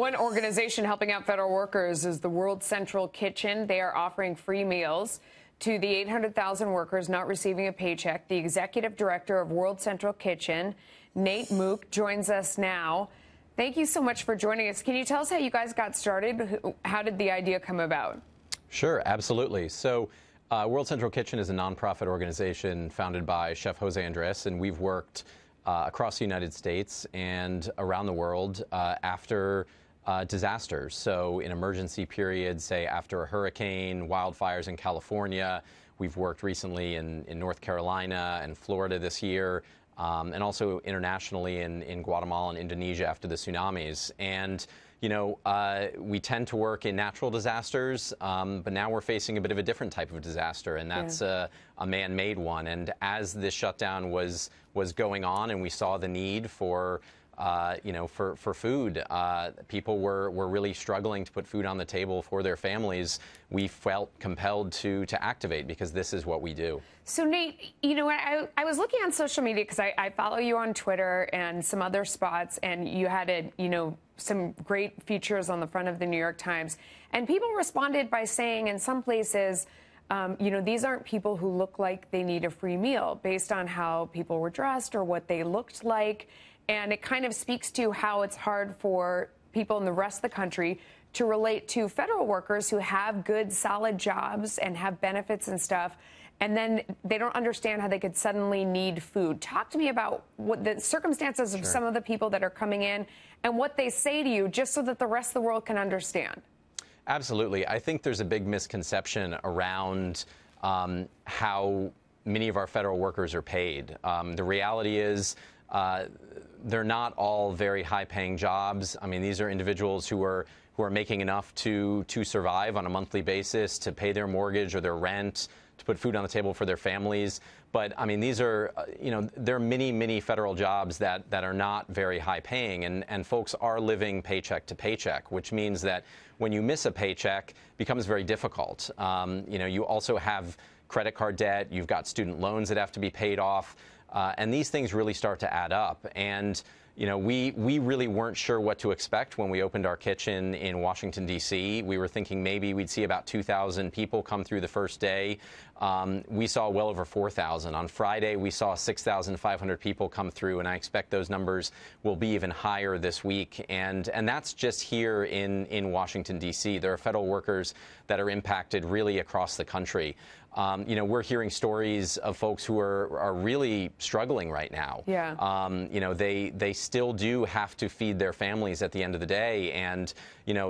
One organization helping out federal workers is the World Central Kitchen. They are offering free meals to the 800,000 workers not receiving a paycheck. The executive director of World Central Kitchen, Nate Mook, joins us now. Thank you so much for joining us. Can you tell us how you guys got started? How did the idea come about? Sure, absolutely. So World Central Kitchen is a nonprofit organization founded by Chef Jose Andres, and we've worked across the United States and around the world after disasters. So in emergency periods, say after a hurricane, wildfires in California. We've worked recently in North Carolina and Florida this year, and also internationally in Guatemala and Indonesia after the tsunamis. And we tend to work in natural disasters, but now we're facing a bit of a different type of disaster, and that's a man-made one. And as this shutdown was going on, and we saw the need for for food, people were really struggling to put food on the table for their families. We felt compelled to activate because this is what we do. So Nate, I was looking on social media because I follow you on Twitter and some other spots, and you had some great features on the front of the New York Times, and people responded by saying in some places, these aren't people who look like they need a free meal based on how people were dressed or what they looked like. And it kind of speaks to how it's hard for people in the rest of the country to relate to federal workers who have good, solid jobs and have benefits and stuff. And then they don't understand how they could suddenly need food. Talk to me about what the circumstances of some of the people that are coming in and what they say to you, just so that the rest of the world can understand. Absolutely. I think there's a big misconception around how many of our federal workers are paid. The reality is they're not all very high-paying jobs. I mean, these are individuals who are making enough to survive on a monthly basis, to pay their mortgage or their rent, to put food on the table for their families. But I mean, these are, there are many federal jobs that are not very high paying, and folks are living paycheck to paycheck, which means that when you miss a paycheck, it becomes very difficult. You also have credit card debt, you've got student loans that have to be paid off, and these things really start to add up. And we really weren't sure what to expect when we opened our kitchen in Washington, D.C. We were thinking maybe we'd see about 2,000 people come through the first day. We saw well over 4,000. On Friday, we saw 6,500 people come through, and I expect those numbers will be even higher this week. And that's just here in Washington, D.C. There are federal workers that are impacted really across the country. We're hearing stories of folks who are really struggling right now. Yeah. They still do have to feed their families at the end of the day, and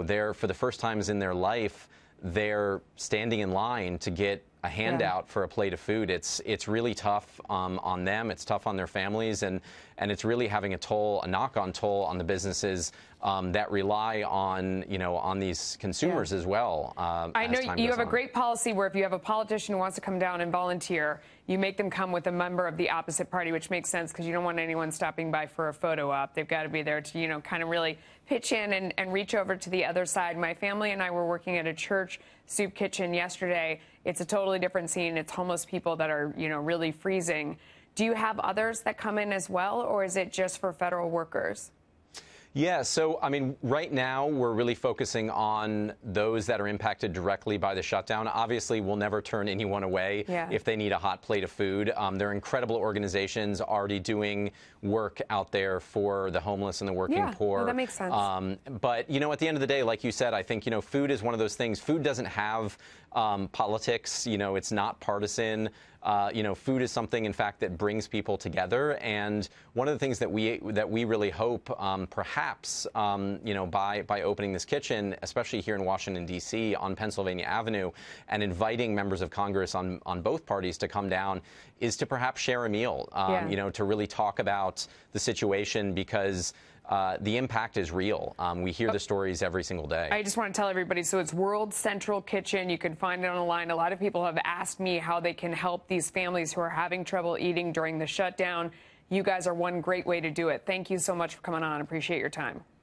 they're, for the first times in their life, they're standing in line to get a handout for a plate of food. It's really tough on them. It's tough on their families, and it's really having a knock-on toll on the businesses that rely on these consumers as well. I know you have a great policy where if you have a politician who wants to come down and volunteer, you make them come with a member of the opposite party, which makes sense because you don't want anyone stopping by for a photo op. They've got to be there to, kind of really pitch in and reach over to the other side. My family and I were working at a church soup kitchen yesterday. It's a totally different scene. It's homeless people that are, really freezing. Do you have others that come in as well, or is it just for federal workers? Yeah, so, I mean, right now we're really focusing on those that are impacted directly by the shutdown. Obviously, we'll never turn anyone away if they need a hot plate of food. There are incredible organizations already doing work out there for the homeless and the working poor. Well, that makes sense. But, at the end of the day, like you said, I think, food is one of those things. Food doesn't have politics. It's not partisan. Food is something, in fact, that brings people together. And one of the things that we really hope, perhaps, by opening this kitchen, especially here in Washington, D.C., on Pennsylvania Avenue, and inviting members of Congress on both parties to come down, is to perhaps share a meal, to really talk about the situation, because the impact is real. We hear the stories every single day. I just want to tell everybody, so it's World Central Kitchen. You can find it online. A lot of people have asked me how they can help these families who are having trouble eating during the shutdown. You guys are one great way to do it. Thank you so much for coming on. Appreciate your time.